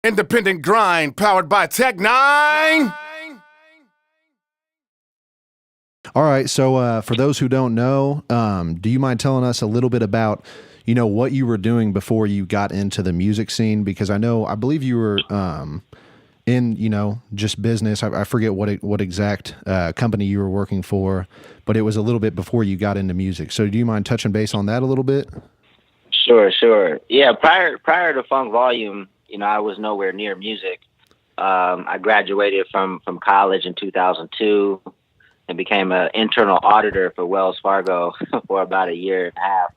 Independent grind powered by Tech 9. All right. So for those who don't know, do you mind telling us a little bit about, what you were doing before you got into the music scene? Because I believe you were in, just business. I forget what exact company you were working for, but it was a little bit before you got into music. So do you mind touching base on that a little bit? Sure. Yeah, prior to Funk Volume, I was nowhere near music. I graduated from college in 2002 and became an internal auditor for Wells Fargo for about a year and a half.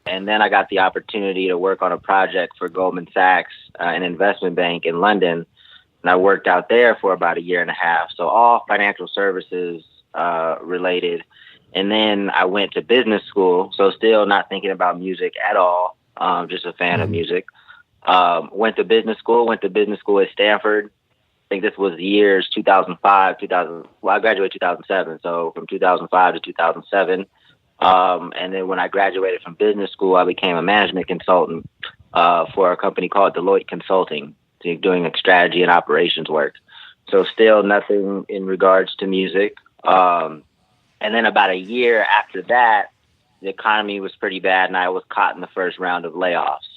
And then I got the opportunity to work on a project for Goldman Sachs, an investment bank in London. And I worked out there for about a year and a half. So all financial services related. And then I went to business school. So still not thinking about music at all. Just a fan of music. Went to business school at Stanford. I think this was the years 2005, I graduated 2007. So from 2005 to 2007. And then when I graduated from business school, I became a management consultant for a company called Deloitte Consulting, doing strategy and operations work. So still nothing in regards to music. And then about a year after that, the economy was pretty bad and I was caught in the first round of layoffs.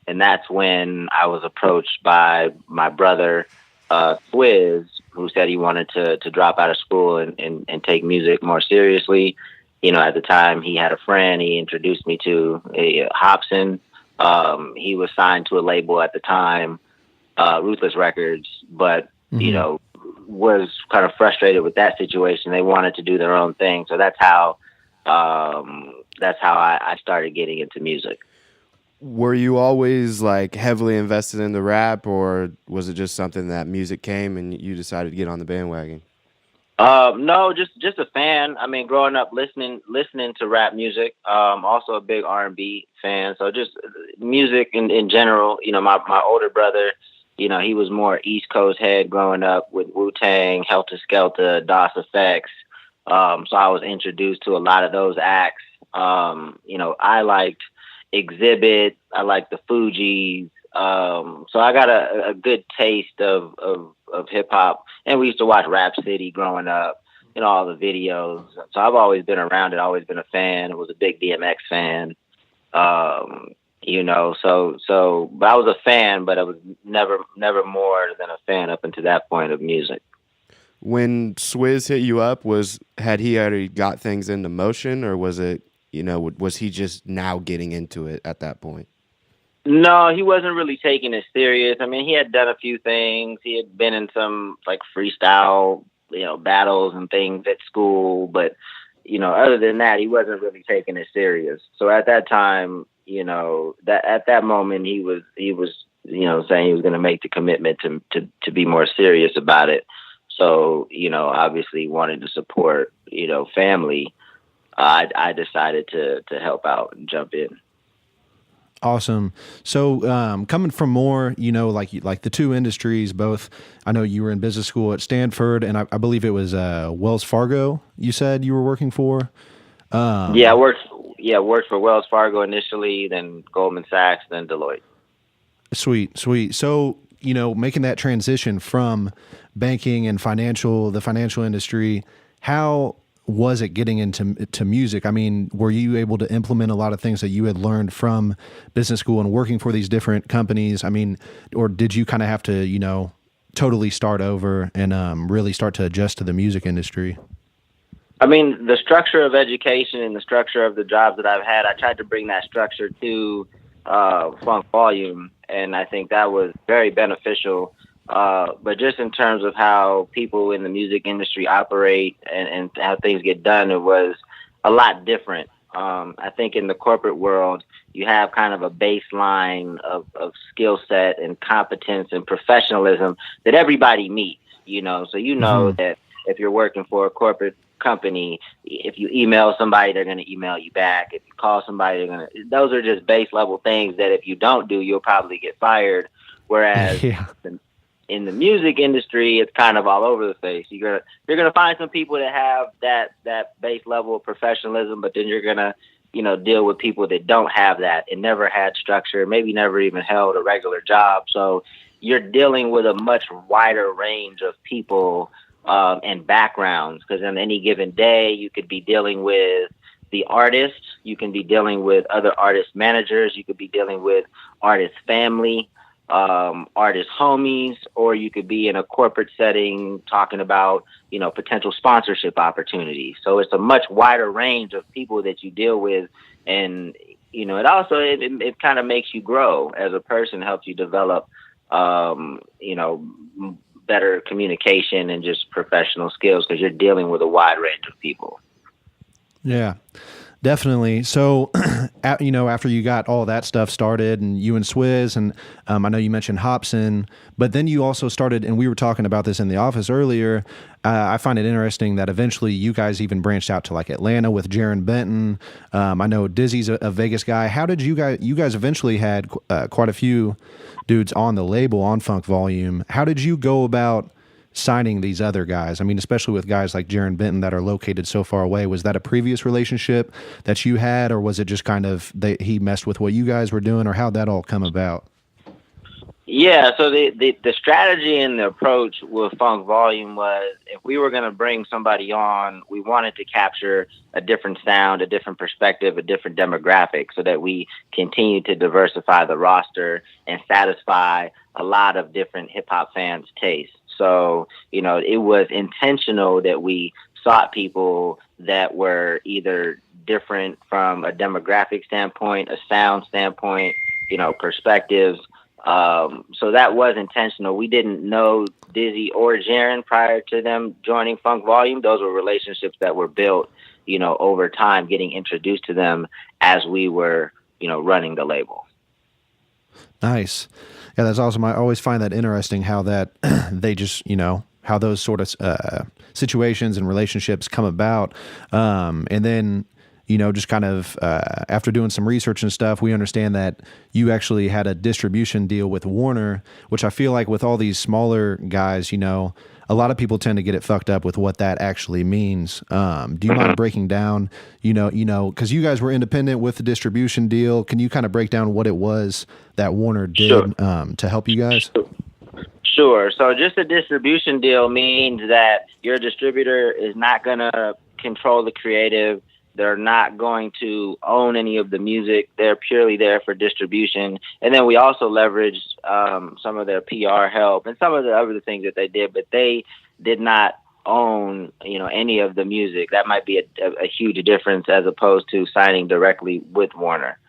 And that's when I was approached by my brother, Swizz, who said he wanted to drop out of school and take music more seriously. At the time he had a friend he introduced me to, Hobson. He was signed to a label at the time, Ruthless Records, but, was kind of frustrated with that situation. They wanted to do their own thing. So that's how I started getting into music. Were you always like heavily invested in the rap, or was it just something that music came and you decided to get on the bandwagon? No, just a fan. I mean, growing up listening to rap music. Also a big R&B fan. So just music in general. My older brother, he was more East Coast head growing up with Wu-Tang, Helter Skelter, DOS Effects. So I was introduced to a lot of those acts. I liked Exhibit. I liked the Fugees. So I got a good taste of hip hop, and we used to watch Rap City growing up, all the videos. So I've always been around it, always been a fan. I was a big DMX fan. But I was a fan, but I was never more than a fan up until that point of music. When Swizz hit you up, had he already got things into motion, or was it, was he just now getting into it at that point? No, he wasn't really taking it serious. I mean, he had done a few things. He had been in some like freestyle, battles and things at school, but other than that, he wasn't really taking it serious. So at that time, at that moment, he was saying he was going to make the commitment to be more serious about it. So, obviously wanted to support, family. I decided to help out and jump in. Awesome. So, coming from more, like the two industries, both, I know you were in business school at Stanford, and I believe it was Wells Fargo. You said you were working for. I worked for Wells Fargo initially, then Goldman Sachs, then Deloitte. Sweet. So, making that transition from banking and the financial industry, how was it getting into music? I mean, were you able to implement a lot of things that you had learned from business school and working for these different companies? I mean, or did you kind of have to, totally start over and really start to adjust to the music industry? I mean, the structure of education and the structure of the jobs that I've had, I tried to bring that structure to Funk Volume, and I think that was very beneficial. But just in terms of how people in the music industry operate and how things get done, it was a lot different. I think in the corporate world, you have kind of a baseline of skill set and competence and professionalism that everybody meets, so that if you're working for a corporate company, if you email somebody, they're going to email you back. If you call somebody, those are just base level things that if you don't do, you'll probably get fired. Whereas in the music industry, it's kind of all over the place. You're gonna find some people that have that base level of professionalism, but then you're gonna deal with people that don't have that and never had structure, maybe never even held a regular job. So you're dealing with a much wider range of people and backgrounds, because on any given day, you could be dealing with the artist, you can be dealing with other artist managers, you could be dealing with artist family, artist homies, or you could be in a corporate setting talking about, potential sponsorship opportunities. So it's a much wider range of people that you deal with. And, it also, it kind of makes you grow as a person, helps you develop, better communication and just professional skills, because you're dealing with a wide range of people. Yeah, definitely. So, after you got all that stuff started, and you and Swizz, and I know you mentioned Hobson, but then you also started, and we were talking about this in the office earlier. I find it interesting that eventually you guys even branched out to like Atlanta with Jaron Benton. I know Dizzy's a Vegas guy. How did you guys eventually had quite a few dudes on the label on Funk Volume. How did you go about signing these other guys? I mean, especially with guys like Jaron Benton that are located so far away. Was that a previous relationship that you had, or was it just kind of he messed with what you guys were doing, or how'd that all come about? Yeah, so the strategy and the approach with Funk Volume was, if we were going to bring somebody on, we wanted to capture a different sound, a different perspective, a different demographic, so that we continue to diversify the roster and satisfy a lot of different hip-hop fans' tastes. So, it was intentional that we sought people that were either different from a demographic standpoint, a sound standpoint, perspectives. So that was intentional. We didn't know Dizzy or Jaron prior to them joining Funk Volume. Those were relationships that were built, over time, getting introduced to them as we were, running the label. Nice. Yeah, that's awesome. I always find that interesting how that they just, how those sort of situations and relationships come about. And then, just kind of after doing some research and stuff, we understand that you actually had a distribution deal with Warner, which I feel like with all these smaller guys, a lot of people tend to get it fucked up with what that actually means. Do you mind breaking down, because you guys were independent with the distribution deal. Can you kind of break down what it was that Warner did to help you guys? Sure. So just a distribution deal means that your distributor is not going to control the creative. They're not going to own any of the music. They're purely there for distribution. And then we also leveraged some of their PR help and some of the other things that they did, but they did not own, any of the music. That might be a huge difference as opposed to signing directly with Warner.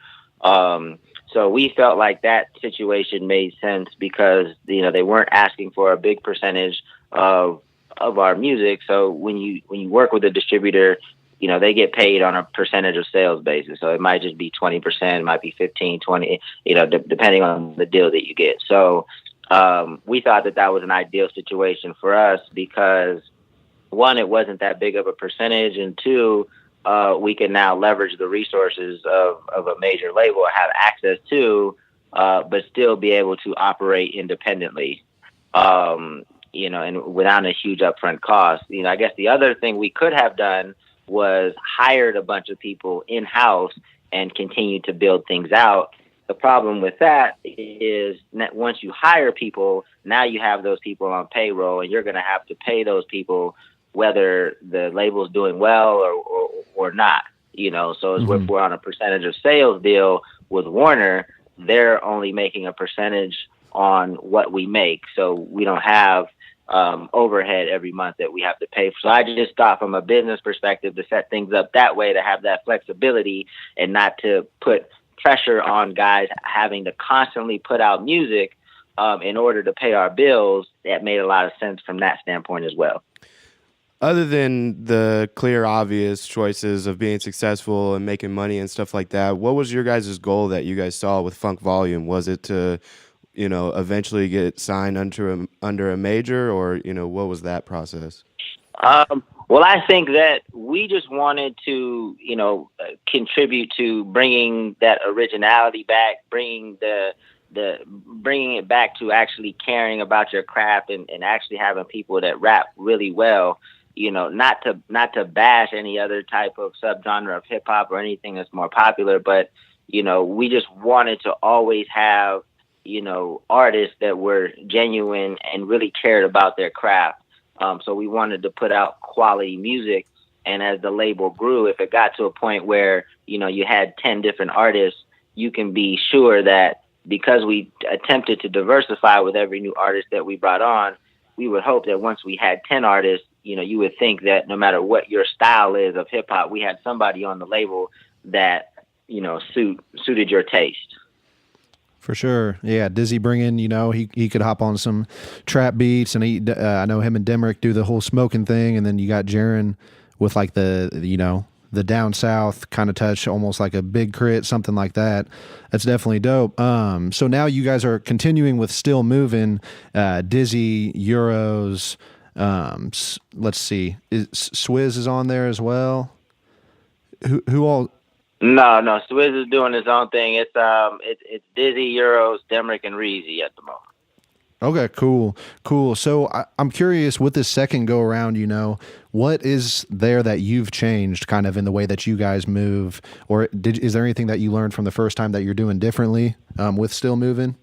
So we felt like that situation made sense because, they weren't asking for a big percentage of our music. So when you work with a distributor, they get paid on a percentage of sales basis. So it might just be 20%, it might be 15, 20, depending on the deal that you get. So we thought that was an ideal situation for us because, one, it wasn't that big of a percentage, and two, we can now leverage the resources of a major label, have access to, but still be able to operate independently, and without a huge upfront cost. I guess the other thing we could have done was hired a bunch of people in-house and continue to build things out. The problem with that is that once you hire people, now you have those people on payroll, and you're going to have to pay those people whether the label's doing well or not. So as if we're on a percentage of sales deal with Warner, they're only making a percentage on what we make. So we don't have overhead every month that we have to pay for. So I just thought from a business perspective to set things up that way, to have that flexibility and not to put pressure on guys having to constantly put out music in order to pay our bills. That made a lot of sense from that standpoint as well. Other than the clear, obvious choices of being successful and making money and stuff like that, what was your guys' goal that you guys saw with Funk Volume? Was it to eventually get signed under a major, or, what was that process? Well, I think that we just wanted to, contribute to bringing that originality back, bringing it back to actually caring about your craft and actually having people that rap really well. not to bash any other type of subgenre of hip hop or anything that's more popular, but we just wanted to always have artists that were genuine and really cared about their craft. So we wanted to put out quality music. And as the label grew, if it got to a point where, you had 10 different artists, you can be sure that because we attempted to diversify with every new artist that we brought on, we would hope that once we had 10 artists, you would think that no matter what your style is of hip hop, we had somebody on the label that, suited your taste. For sure. Yeah. Dizzy bringing, he could hop on some trap beats, and I know him and Demrick do the whole smoking thing. And then you got Jaron with like the down south kind of touch, almost like a Big Crit, something like that. That's definitely dope. So now you guys are continuing with Still Movin', Dizzy, Euros. Let's see. Swizz is on there as well. Who all? No. Swizz is doing his own thing. It's Dizzy, Euros, Demrick, and Reezy at the moment. Okay, cool. So I'm curious, with this second go around, what is there that you've changed kind of in the way that you guys move, or is there anything that you learned from the first time that you're doing differently with Still Movin'?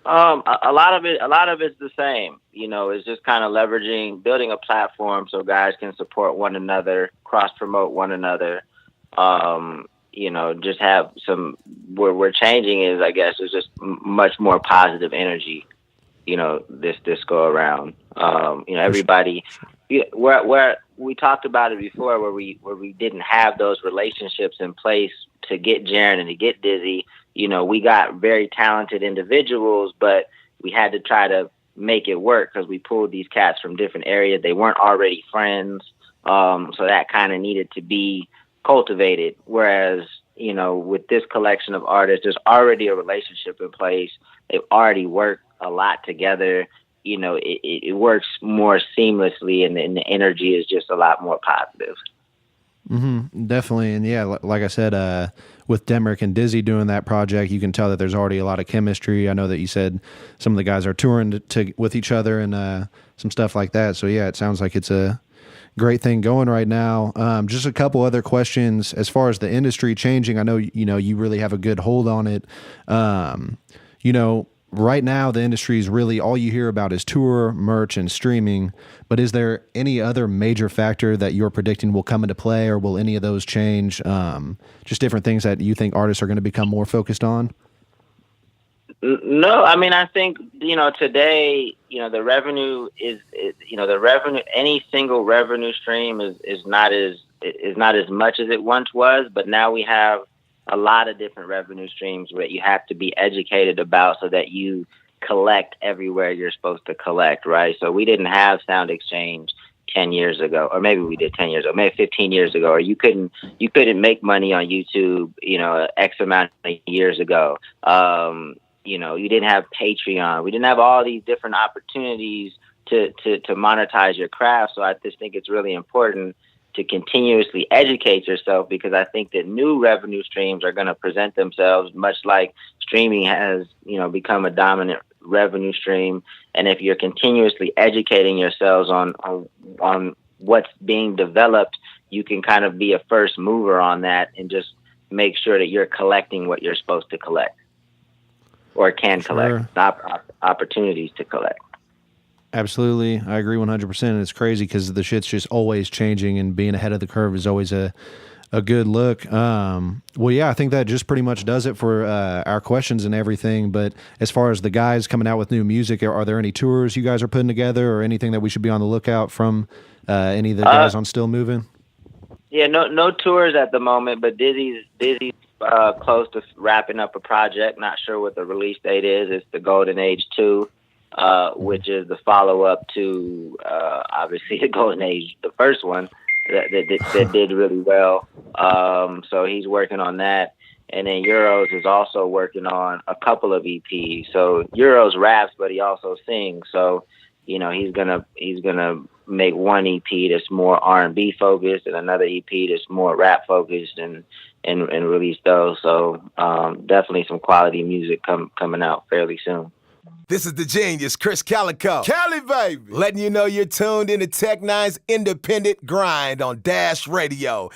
A lot of it's the same. It's just kind of building a platform so guys can support one another, cross promote one another. Just have where we're changing is, I guess, is just much more positive energy. This go around. Everybody. Where we talked about it before, where we didn't have those relationships in place to get Jaron and to get Dizzy. We got very talented individuals, but we had to try to make it work because we pulled these cats from different areas. They weren't already friends, so that kind of needed to be cultivated. Whereas, with this collection of artists, there's already a relationship in place. They've already worked a lot together. It works more seamlessly, and the energy is just a lot more positive. Mm-hmm, definitely. And yeah, like I said, with Demrick and Dizzy doing that project, you can tell that there's already a lot of chemistry. I know that you said some of the guys are touring with each other and some stuff like that. So yeah, it sounds like it's a great thing going right now. Just a couple other questions as far as the industry changing. I know, you really have a good hold on it. Right now the industry is really all you hear about is tour, merch, and streaming. But is there any other major factor that you're predicting will come into play, or will any of those change? Just different things that you think artists are going to become more focused on? No, I mean, I think, today, the revenue any single revenue stream is not as much as it once was, but now we have a lot of different revenue streams that you have to be educated about so that you collect everywhere you're supposed to collect, right? So we didn't have Sound Exchange 10 years ago, or maybe we did 10 years ago, maybe 15 years ago, or you couldn't make money on YouTube, X amount of years ago. You didn't have Patreon. We didn't have all these different opportunities to monetize your craft. So I just think it's really important to continuously educate yourself, because I think that new revenue streams are going to present themselves, much like streaming has, become a dominant revenue stream. And if you're continuously educating yourselves on what's being developed, you can kind of be a first mover on that and just make sure that you're collecting what you're supposed to collect or can collect, opportunities to collect. Absolutely. I agree 100%. And it's crazy because the shit's just always changing, and being ahead of the curve is always a good look. Well, yeah, I think that just pretty much does it for our questions and everything. But as far as the guys coming out with new music, are there any tours you guys are putting together, or anything that we should be on the lookout from any of the guys on Still Movin'? Yeah, no tours at the moment, but Dizzy's close to wrapping up a project. Not sure what the release date is. It's the Golden Age 2. Which is the follow-up to, obviously, the Golden Age, the first one that did really well. So he's working on that. And then Euros is also working on a couple of EPs. So Euros raps, but he also sings. So, he's gonna make one EP that's more R&B focused and another EP that's more rap focused and release those. So definitely some quality music coming out fairly soon. This is the genius, Chris Calico. Cali, baby. Letting you know you're tuned into Tech Nine's Independent Grind on Dash Radio.